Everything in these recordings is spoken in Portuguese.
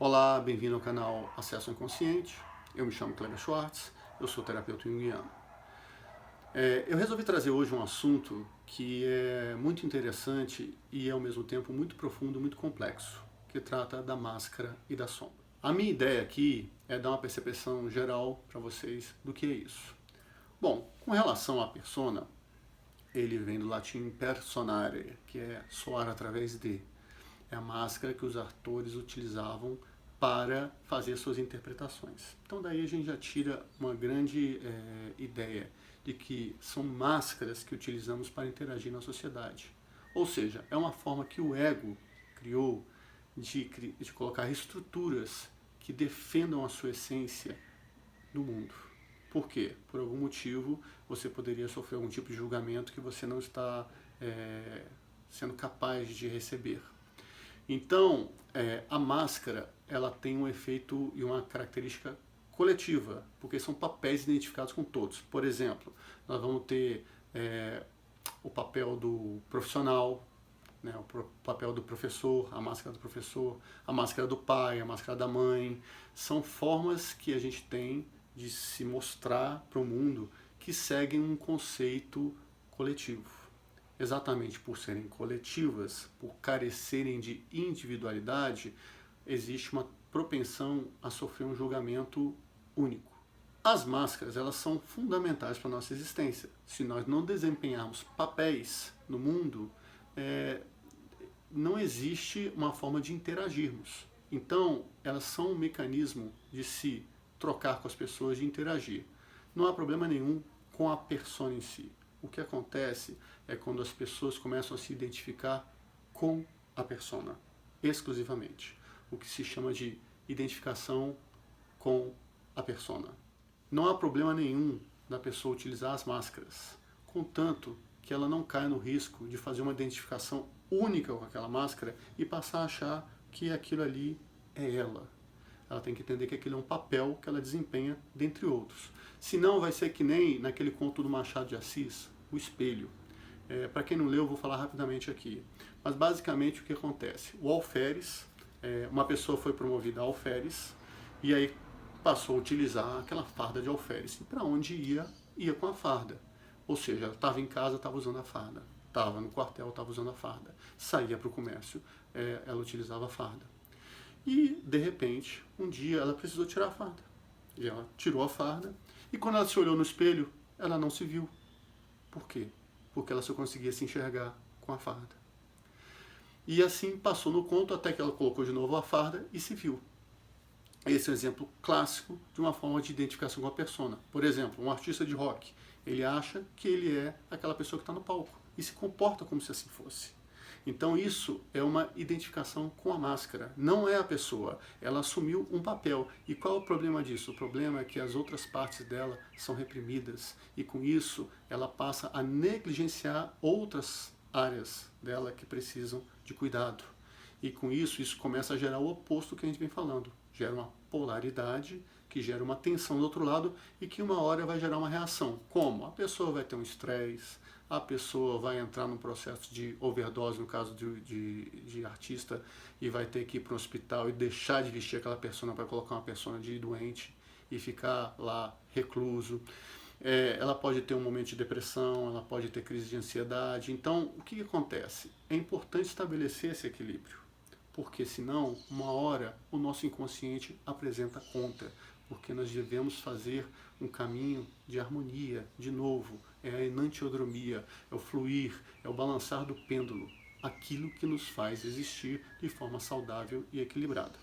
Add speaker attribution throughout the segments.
Speaker 1: Olá, bem-vindo ao canal Acesso ao Inconsciente. Eu me chamo Kleber Schwartz, eu sou terapeuta junguiano. Eu resolvi trazer hoje um assunto que é muito interessante e ao mesmo tempo muito profundo, muito complexo, que trata da máscara e da sombra. A minha ideia aqui é dar uma percepção geral para vocês do que é isso. Bom, com relação à persona, ele vem do latim personare, que é soar através de. É a máscara que os atores utilizavam para fazer suas interpretações. Então daí a gente já tira uma grande ideia de que são máscaras que utilizamos para interagir na sociedade. Ou seja, é uma forma que o ego criou de colocar estruturas que defendam a sua essência no mundo. Por quê? Por algum motivo você poderia sofrer algum tipo de julgamento que você não está sendo capaz de receber. Então, a máscara ela tem um efeito e uma característica coletiva, porque são papéis identificados com todos. Por exemplo, nós vamos ter o papel do profissional, né, o papel do professor, a máscara do professor, a máscara do pai, a máscara da mãe. São formas que a gente tem de se mostrar para o mundo que seguem um conceito coletivo. Exatamente por serem coletivas, por carecerem de individualidade, existe uma propensão a sofrer um julgamento único. As máscaras, elas são fundamentais para a nossa existência. Se nós não desempenharmos papéis no mundo, não existe uma forma de interagirmos. Então, elas são um mecanismo de se trocar com as pessoas, de interagir. Não há problema nenhum com a persona em si. O que acontece é quando as pessoas começam a se identificar com a persona, exclusivamente. O que se chama de identificação com a persona. Não há problema nenhum da pessoa utilizar as máscaras, contanto que ela não caia no risco de fazer uma identificação única com aquela máscara e passar a achar que aquilo ali é ela. Ela tem que entender que aquilo é um papel que ela desempenha, dentre outros. Senão vai ser que nem naquele conto do Machado de Assis, O Espelho. Para quem não leu, eu vou falar rapidamente aqui. Mas basicamente o que acontece? O alferes, uma pessoa foi promovida a alferes e aí passou a utilizar aquela farda de alferes. E para onde ia com a farda. Ou seja, ela estava em casa, estava usando a farda. Estava no quartel, estava usando a farda. Saía para o comércio, ela utilizava a farda. E, de repente, um dia ela precisou tirar a farda. E ela tirou a farda. E quando ela se olhou no espelho, ela não se viu. Por quê? Porque ela só conseguia se enxergar com a farda. E assim passou no conto até que ela colocou de novo a farda e se viu. Esse é um exemplo clássico de uma forma de identificação com a persona. Por exemplo, um artista de rock. Ele acha que ele é aquela pessoa que está no palco. E se comporta como se assim fosse. Então isso é uma identificação com a máscara, não é a pessoa, ela assumiu um papel. E qual é o problema disso? O problema é que as outras partes dela são reprimidas e com isso ela passa a negligenciar outras áreas dela que precisam de cuidado. E com isso começa a gerar o oposto que a gente vem falando, gera uma polaridade, que gera uma tensão do outro lado e que uma hora vai gerar uma reação. Como? A pessoa vai ter um estresse, a pessoa vai entrar num processo de overdose, no caso de artista, e vai ter que ir para um hospital e deixar de vestir aquela persona para colocar uma persona de doente e ficar lá recluso. Ela pode ter um momento de depressão, ela pode ter crise de ansiedade. Então, o que acontece? É importante estabelecer esse equilíbrio, porque senão, uma hora, o nosso inconsciente apresenta contra, porque nós devemos fazer um caminho de harmonia, de novo, é a enantiodromia, é o fluir, é o balançar do pêndulo, aquilo que nos faz existir de forma saudável e equilibrada.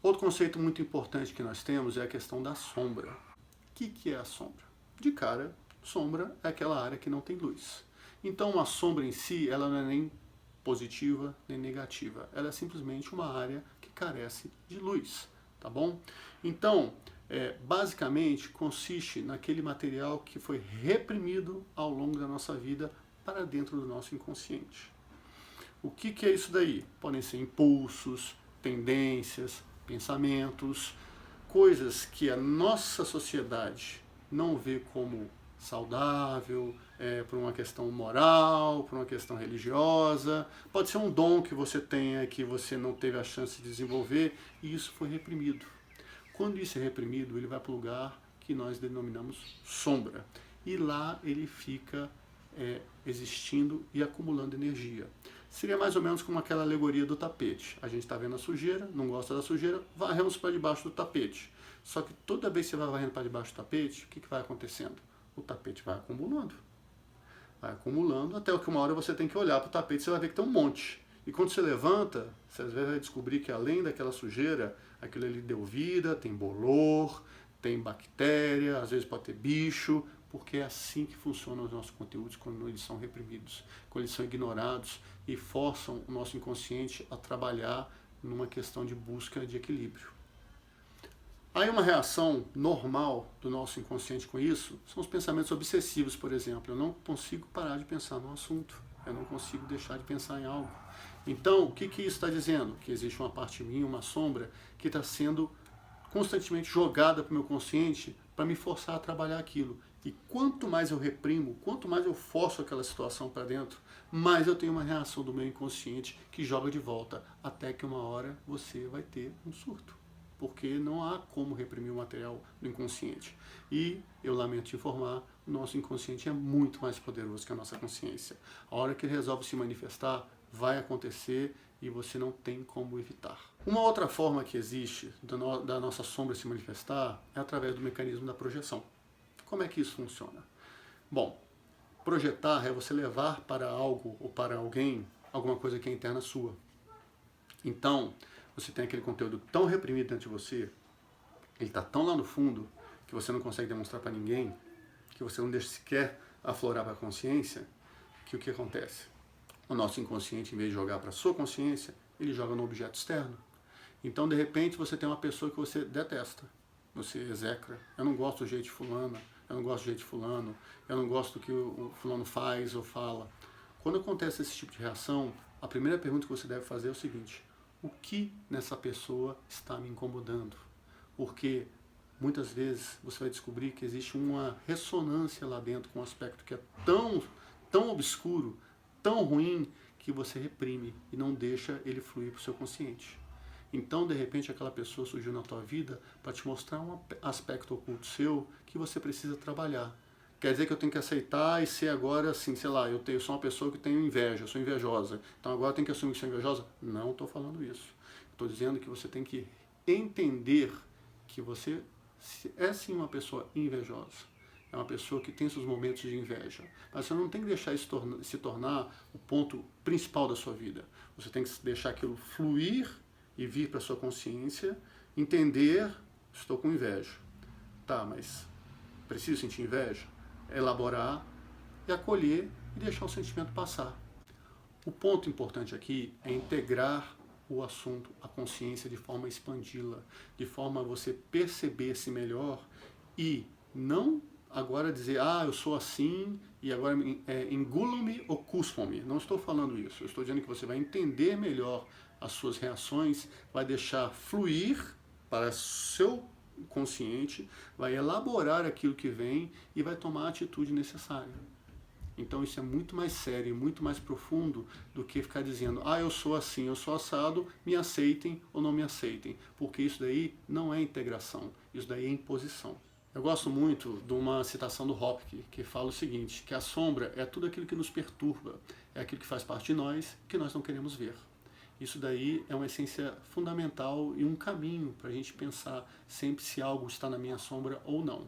Speaker 1: Outro conceito muito importante que nós temos é a questão da sombra. O que é a sombra? De cara, sombra é aquela área que não tem luz. Então, uma sombra em si, ela não é nem positiva nem negativa. Ela é simplesmente uma área que carece de luz, tá bom? Então, basicamente consiste naquele material que foi reprimido ao longo da nossa vida para dentro do nosso inconsciente. O que é isso daí? Podem ser impulsos, tendências, pensamentos, coisas que a nossa sociedade não vê como saudável, por uma questão moral, por uma questão religiosa, pode ser um dom que você tenha que você não teve a chance de desenvolver e isso foi reprimido. Quando isso é reprimido, ele vai para o lugar que nós denominamos sombra e lá ele fica existindo e acumulando energia. Seria mais ou menos como aquela alegoria do tapete. A gente está vendo a sujeira, não gosta da sujeira, varremos para debaixo do tapete. Só que toda vez que você vai varrendo para debaixo do tapete, o que vai acontecendo? O tapete vai acumulando. Vai acumulando até que uma hora você tem que olhar para o tapete e você vai ver que tem um monte. E quando você levanta, você às vezes vai descobrir que além daquela sujeira, aquilo ali deu vida, tem bolor, tem bactéria, às vezes pode ter bicho, porque é assim que funcionam os nossos conteúdos quando eles são reprimidos, quando eles são ignorados e forçam o nosso inconsciente a trabalhar numa questão de busca de equilíbrio. Aí uma reação normal do nosso inconsciente com isso são os pensamentos obsessivos, por exemplo. Eu não consigo parar de pensar num assunto, eu não consigo deixar de pensar em algo. Então, o que isso está dizendo? Que existe uma parte minha, uma sombra, que está sendo constantemente jogada para o meu consciente para me forçar a trabalhar aquilo. E quanto mais eu reprimo, quanto mais eu forço aquela situação para dentro, mais eu tenho uma reação do meu inconsciente que joga de volta, até que uma hora você vai ter um surto. Porque não há como reprimir o material do inconsciente. E, eu lamento te informar, o nosso inconsciente é muito mais poderoso que a nossa consciência. A hora que ele resolve se manifestar, vai acontecer e você não tem como evitar. Uma outra forma que existe da nossa sombra se manifestar é através do mecanismo da projeção. Como é que isso funciona? Bom, projetar é você levar para algo ou para alguém alguma coisa que é interna sua. Então, você tem aquele conteúdo tão reprimido dentro de você, ele está tão lá no fundo, que você não consegue demonstrar para ninguém, que você não deixa sequer aflorar para a consciência, que o que acontece? O nosso inconsciente, em vez de jogar para a sua consciência, ele joga no objeto externo. Então, de repente, você tem uma pessoa que você detesta, você execra. Eu não gosto do jeito de fulana, eu não gosto do jeito de fulano, eu não gosto do que o fulano faz ou fala. Quando acontece esse tipo de reação, a primeira pergunta que você deve fazer é o seguinte: o que nessa pessoa está me incomodando? Porque muitas vezes você vai descobrir que existe uma ressonância lá dentro com um aspecto que é tão obscuro, tão ruim, que você reprime e não deixa ele fluir para o seu consciente. Então, de repente, aquela pessoa surgiu na tua vida para te mostrar um aspecto oculto seu que você precisa trabalhar. Quer dizer que eu tenho que aceitar e ser agora assim, sei lá, eu sou uma pessoa que tenho inveja, eu sou invejosa. Então agora eu tenho que assumir que sou invejosa? Não estou falando isso. Estou dizendo que você tem que entender que você é sim uma pessoa invejosa. É uma pessoa que tem seus momentos de inveja. Mas você não tem que deixar isso se tornar o ponto principal da sua vida. Você tem que deixar aquilo fluir e vir para a sua consciência, entender, estou com inveja. Tá, mas preciso sentir inveja? Elaborar e acolher e deixar o sentimento passar. O ponto importante aqui é integrar o assunto, a consciência, de forma a expandi-la, de forma a você perceber-se melhor e não agora dizer, eu sou assim e agora engulam-me ou cuspam-me. Não estou falando isso. Eu estou dizendo que você vai entender melhor as suas reações, vai deixar fluir para seu consciente, vai elaborar aquilo que vem e vai tomar a atitude necessária. Então isso é muito mais sério e muito mais profundo do que ficar dizendo, eu sou assim, eu sou assado, me aceitem ou não me aceitem, porque isso daí não é integração, isso daí é imposição. Eu gosto muito de uma citação do Hopke, que fala o seguinte, que a sombra é tudo aquilo que nos perturba, é aquilo que faz parte de nós, que nós não queremos ver. Isso daí é uma essência fundamental e um caminho para a gente pensar sempre se algo está na minha sombra ou não.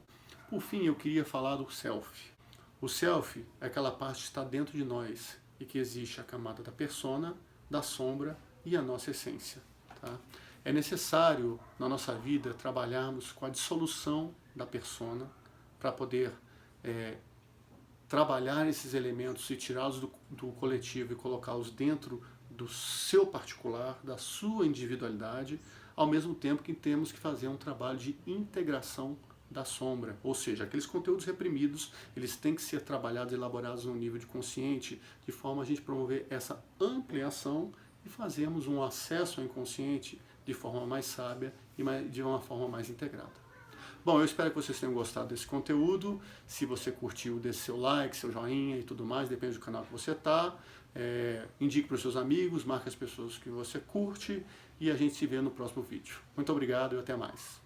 Speaker 1: Por fim, eu queria falar do self. O self é aquela parte que está dentro de nós e que existe a camada da persona, da sombra e a nossa essência. Tá? É necessário na nossa vida trabalharmos com a dissolução da persona para poder trabalhar esses elementos e tirá-los do coletivo e colocá-los dentro do seu particular, da sua individualidade, ao mesmo tempo que temos que fazer um trabalho de integração da sombra, ou seja, aqueles conteúdos reprimidos, eles têm que ser trabalhados e elaborados no nível de consciente, de forma a gente promover essa ampliação e fazermos um acesso ao inconsciente de forma mais sábia e de uma forma mais integrada. Bom, eu espero que vocês tenham gostado desse conteúdo. Se você curtiu, dê seu like, seu joinha e tudo mais, depende do canal que você está. Indique para os seus amigos, marque as pessoas que você curte e a gente se vê no próximo vídeo. Muito obrigado e até mais.